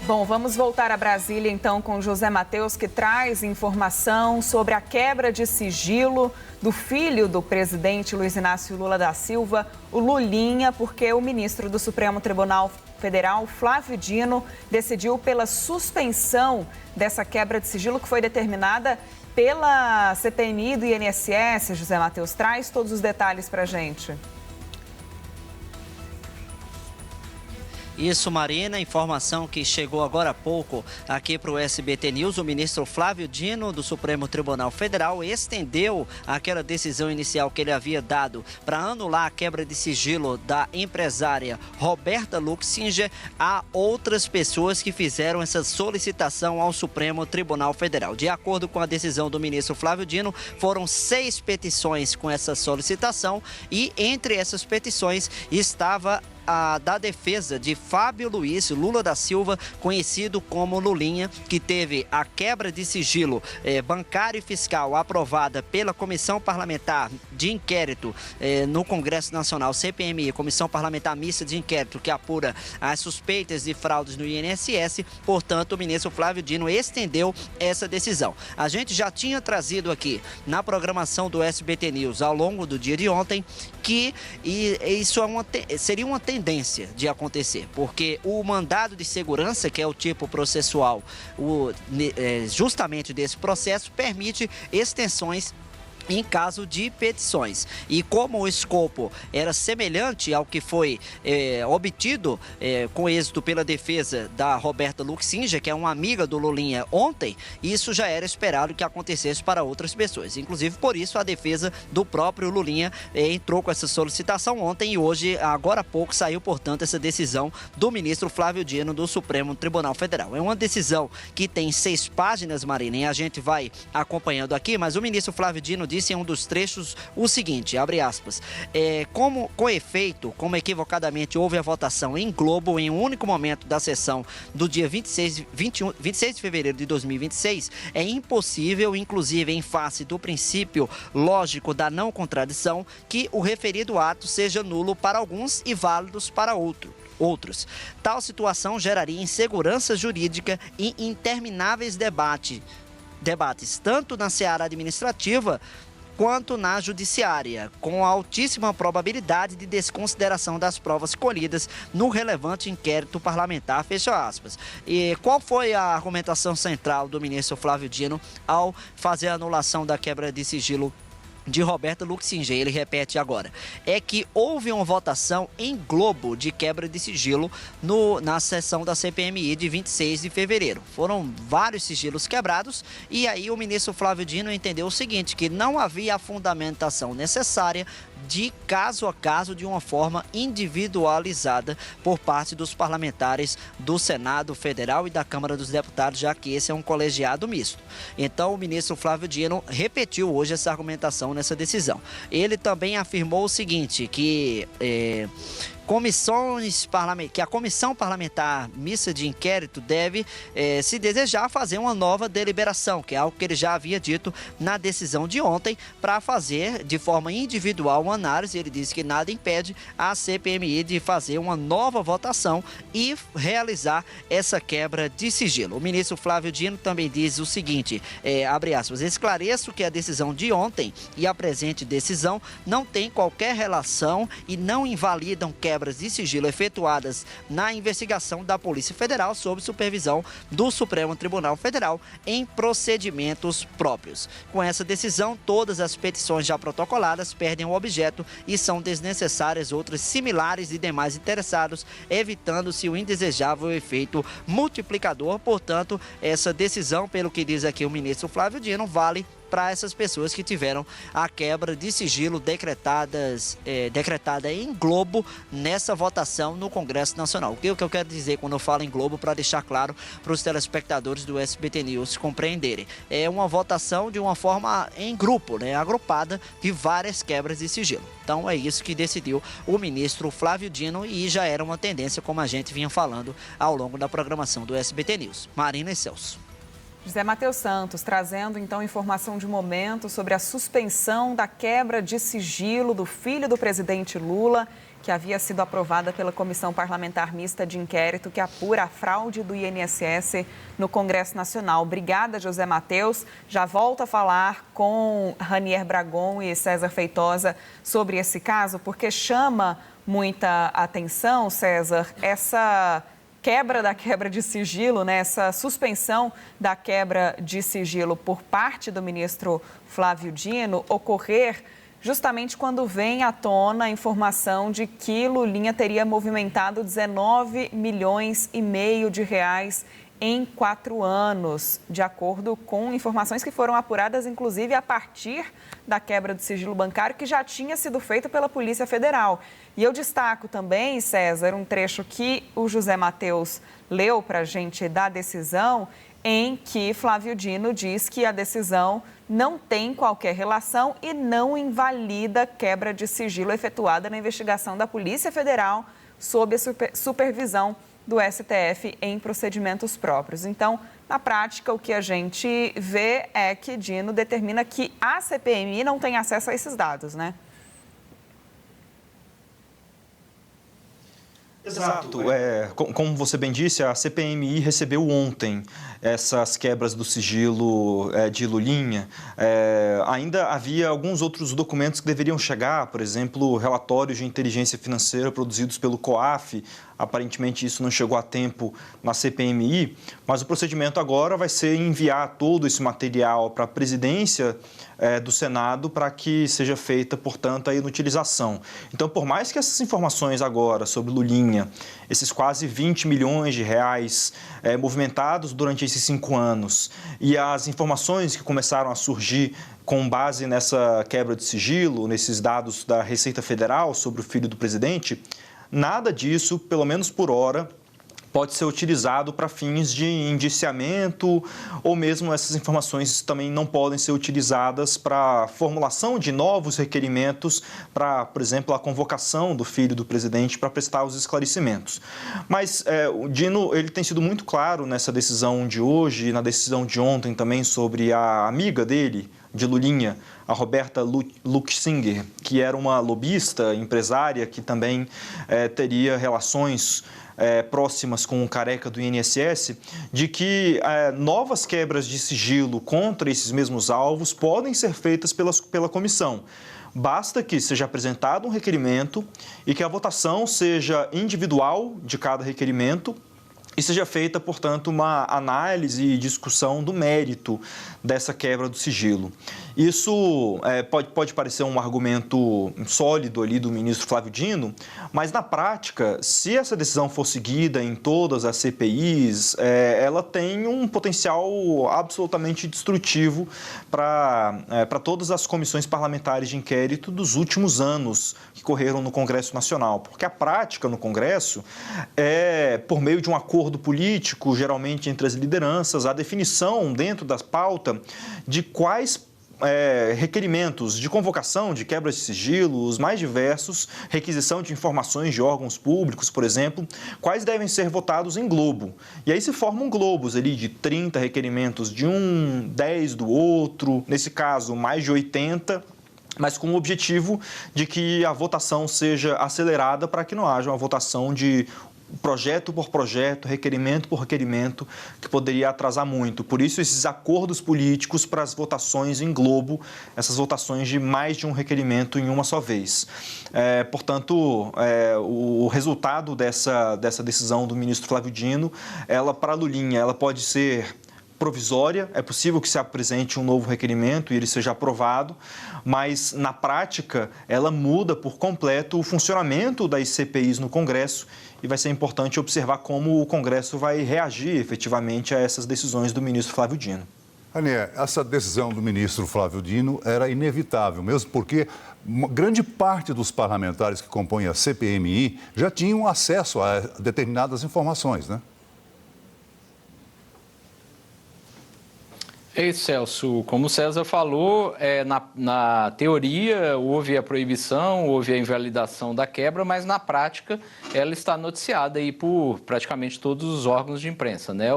Bom, vamos voltar a Brasília então com José Matheus, que traz informação sobre a quebra de sigilo do filho do presidente Luiz Inácio Lula da Silva, o Lulinha, porque o ministro do Supremo Tribunal Federal, Flávio Dino, decidiu pela suspensão dessa quebra de sigilo que foi determinada pela CPMI do INSS. José Matheus, traz todos os detalhes para a gente. Isso, Marina, informação que chegou agora há pouco aqui para o SBT News. O ministro Flávio Dino, do Supremo Tribunal Federal, estendeu aquela decisão inicial que ele havia dado para anular a quebra de sigilo da empresária Roberta Luxinger a outras pessoas que fizeram essa solicitação ao Supremo Tribunal Federal. De acordo com a decisão do ministro Flávio Dino, foram 6 petições com essa solicitação e entre essas petições estava a da defesa de Fábio Luiz Lula da Silva, conhecido como Lulinha, que teve a quebra de sigilo bancário e fiscal aprovada pela Comissão Parlamentar de Inquérito no Congresso Nacional, CPMI, Comissão Parlamentar Mista de Inquérito, que apura as suspeitas de fraudes no INSS. Portanto, o ministro Flávio Dino estendeu essa decisão. A gente já tinha trazido aqui na programação do SBT News ao longo do dia de ontem que isso seria uma tendência de acontecer, porque o mandado de segurança, que é o tipo processual justamente desse processo, permite extensões em caso de petições. E como o escopo era semelhante ao que foi obtido com êxito pela defesa da Roberta Luxinger, que é uma amiga do Lulinha ontem, isso já era esperado que acontecesse para outras pessoas. Inclusive, por isso, a defesa do próprio Lulinha entrou com essa solicitação ontem e hoje, agora há pouco, saiu, portanto, essa decisão do ministro Flávio Dino, do Supremo Tribunal Federal. É uma decisão que tem 6 páginas, Marina, e a gente vai acompanhando aqui, mas o ministro Flávio Dino disse em um dos trechos o seguinte, abre aspas, com efeito, como equivocadamente houve a votação em globo em um único momento da sessão do dia 26 de fevereiro de 2026, é impossível, inclusive em face do princípio lógico da não contradição, que o referido ato seja nulo para alguns e válidos para outros. Tal situação geraria insegurança jurídica e intermináveis debates, tanto na seara administrativa quanto na judiciária, com altíssima probabilidade de desconsideração das provas colhidas no relevante inquérito parlamentar, fecha aspas. E qual foi a argumentação central do ministro Flávio Dino ao fazer a anulação da quebra de sigilo de Roberta Luxinger? Ele repete agora, é que houve uma votação em globo de quebra de sigilo na sessão da CPMI de 26 de fevereiro. Foram vários sigilos quebrados e aí o ministro Flávio Dino entendeu o seguinte, que não havia a fundamentação necessária de caso a caso, de uma forma individualizada por parte dos parlamentares do Senado Federal e da Câmara dos Deputados, já que esse é um colegiado misto. Então, o ministro Flávio Dino repetiu hoje essa argumentação nessa decisão. Ele também afirmou o seguinte, que a Comissão Parlamentar Mista de Inquérito deve, se desejar, fazer uma nova deliberação, que é algo que ele já havia dito na decisão de ontem, para fazer de forma individual uma análise. Ele disse que nada impede a CPMI de fazer uma nova votação e realizar essa quebra de sigilo. O ministro Flávio Dino também diz o seguinte, abre aspas, esclareço que a decisão de ontem e a presente decisão não tem qualquer relação e não invalidam quebras de sigilo efetuadas na investigação da Polícia Federal sob supervisão do Supremo Tribunal Federal em procedimentos próprios. Com essa decisão, todas as petições já protocoladas perdem o objeto e são desnecessárias outras similares de demais interessados, evitando-se o indesejável efeito multiplicador. Portanto, essa decisão, pelo que diz aqui o ministro Flávio Dino, vale para essas pessoas que tiveram a quebra de sigilo decretada em globo nessa votação no Congresso Nacional. O que eu quero dizer quando eu falo em globo, para deixar claro para os telespectadores do SBT News compreenderem? É uma votação de uma forma em grupo, agrupada, de várias quebras de sigilo. Então é isso que decidiu o ministro Flávio Dino e já era uma tendência, como a gente vinha falando ao longo da programação do SBT News. Marina e Celso. José Matheus Santos trazendo então informação de momento sobre a suspensão da quebra de sigilo do filho do presidente Lula, que havia sido aprovada pela Comissão Parlamentar Mista de Inquérito que apura a fraude do INSS no Congresso Nacional. Obrigada, José Matheus. Já volto a falar com Ranier Bragon e César Feitosa sobre esse caso, porque chama muita atenção, César, essa quebra de sigilo, né? Essa suspensão da quebra de sigilo por parte do ministro Flávio Dino ocorrer justamente quando vem à tona a informação de que Lulinha teria movimentado 19 milhões e meio de reais em 4 anos, de acordo com informações que foram apuradas, inclusive, a partir da quebra do sigilo bancário, que já tinha sido feita pela Polícia Federal. E eu destaco também, César, um trecho que o José Matheus leu para a gente da decisão, em que Flávio Dino diz que a decisão não tem qualquer relação e não invalida a quebra de sigilo efetuada na investigação da Polícia Federal sob a supervisão do STF em procedimentos próprios. Então, na prática, o que a gente vê é que Dino determina que a CPMI não tem acesso a esses dados, né? Exato. Como você bem disse, a CPMI recebeu ontem essas quebras do sigilo de Lulinha. Ainda havia alguns outros documentos que deveriam chegar, por exemplo, relatórios de inteligência financeira produzidos pelo COAF. Aparentemente, isso não chegou a tempo na CPMI, mas o procedimento agora vai ser enviar todo esse material para a presidência do Senado para que seja feita, portanto, a inutilização. Então, por mais que essas informações agora sobre Lulinha, esses quase 20 milhões de reais movimentados durante esses 5 anos e as informações que começaram a surgir com base nessa quebra de sigilo, nesses dados da Receita Federal sobre o filho do presidente, nada disso, pelo menos por hora, pode ser utilizado para fins de indiciamento ou mesmo essas informações também não podem ser utilizadas para formulação de novos requerimentos para, por exemplo, a convocação do filho do presidente para prestar os esclarecimentos. Mas o Dino ele tem sido muito claro nessa decisão de hoje e na decisão de ontem também sobre a amiga dele, de Lulinha, a Roberta Luxinger, que era uma lobista, empresária, que também teria relações próximas com o careca do INSS, de que novas quebras de sigilo contra esses mesmos alvos podem ser feitas pela comissão. Basta que seja apresentado um requerimento e que a votação seja individual de cada requerimento e seja feita, portanto, uma análise e discussão do mérito dessa quebra do sigilo. Isso pode parecer um argumento sólido ali do ministro Flávio Dino, mas na prática, se essa decisão for seguida em todas as CPIs, ela tem um potencial absolutamente destrutivo para todas as comissões parlamentares de inquérito dos últimos anos que correram no Congresso Nacional, porque a prática no Congresso é por meio de um acordo político, geralmente entre as lideranças, a definição dentro da pauta de quais requerimentos de convocação, de quebra de sigilo, os mais diversos, requisição de informações de órgãos públicos, por exemplo, quais devem ser votados em globo. E aí se formam globos ali de 30 requerimentos de um, 10 do outro, nesse caso mais de 80, mas com o objetivo de que a votação seja acelerada para que não haja uma votação de projeto por projeto, requerimento por requerimento, que poderia atrasar muito. Por isso, esses acordos políticos para as votações em globo, essas votações de mais de um requerimento em uma só vez. Portanto, o resultado dessa decisão do ministro Flávio Dino, ela para Lulinha, ela pode ser provisória, é possível que se apresente um novo requerimento e ele seja aprovado, mas na prática ela muda por completo o funcionamento das CPIs no Congresso e vai ser importante observar como o Congresso vai reagir efetivamente a essas decisões do ministro Flávio Dino. Anier, essa decisão do ministro Flávio Dino era inevitável, mesmo porque grande parte dos parlamentares que compõem a CPMI já tinham acesso a determinadas informações, né? É isso, Celso. Como o César falou, na teoria houve a proibição, houve a invalidação da quebra, mas na prática ela está noticiada aí por praticamente todos os órgãos de imprensa, né?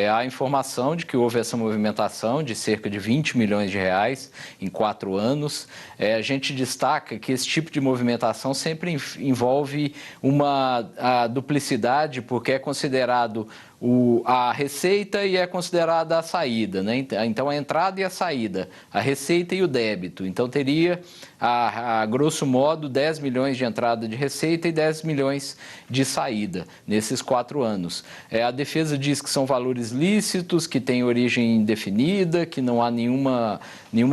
Há a informação de que houve essa movimentação de cerca de 20 milhões de reais em 4 anos. A gente destaca que esse tipo de movimentação sempre envolve a duplicidade, porque é considerado a receita e é considerada a saída, né? Então, a entrada e a saída, a receita e o débito. Então, teria, a grosso modo, 10 milhões de entrada de receita e 10 milhões de saída nesses 4 anos. A defesa diz que são valores lícitos, que têm origem indefinida, que não há nenhuma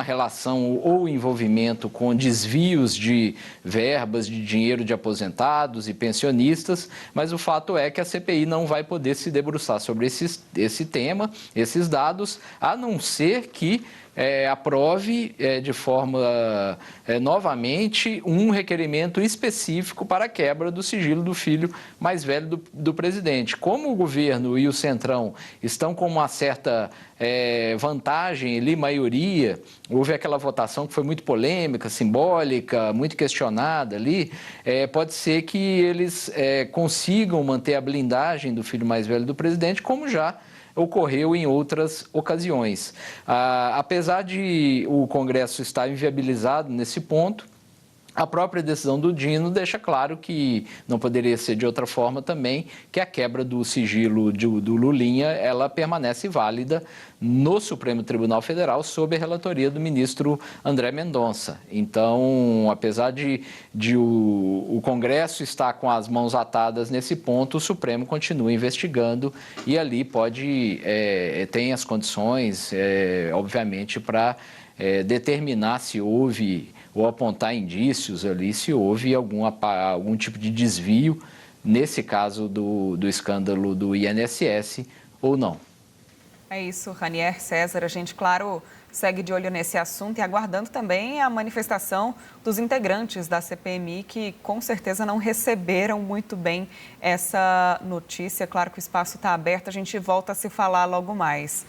relação ou envolvimento com desvios de verbas, de dinheiro de aposentados e pensionistas, mas o fato é que a CPI não vai poder se debruçar sobre esse tema, esses dados, a não ser que aprove de forma, novamente, um requerimento específico para a quebra do sigilo do filho mais velho do presidente. Como o governo e o Centrão estão com uma certa vantagem ali, maioria, houve aquela votação que foi muito polêmica, simbólica, muito questionada ali, pode ser que eles consigam manter a blindagem do filho mais velho do presidente, como já ocorreu em outras ocasiões. Apesar de o Congresso estar inviabilizado nesse ponto, a própria decisão do Dino deixa claro que não poderia ser de outra forma também, que a quebra do sigilo do Lulinha, ela permanece válida no Supremo Tribunal Federal sob a relatoria do ministro André Mendonça. Então, apesar de o Congresso estar com as mãos atadas nesse ponto, o Supremo continua investigando e ali tem as condições, obviamente, para determinar se houve ou apontar indícios ali se houve algum tipo de desvio, nesse caso do escândalo do INSS ou não. É isso, Ranier, César, a gente, claro, segue de olho nesse assunto e aguardando também a manifestação dos integrantes da CPMI que com certeza não receberam muito bem essa notícia. Claro que o espaço está aberto, a gente volta a se falar logo mais.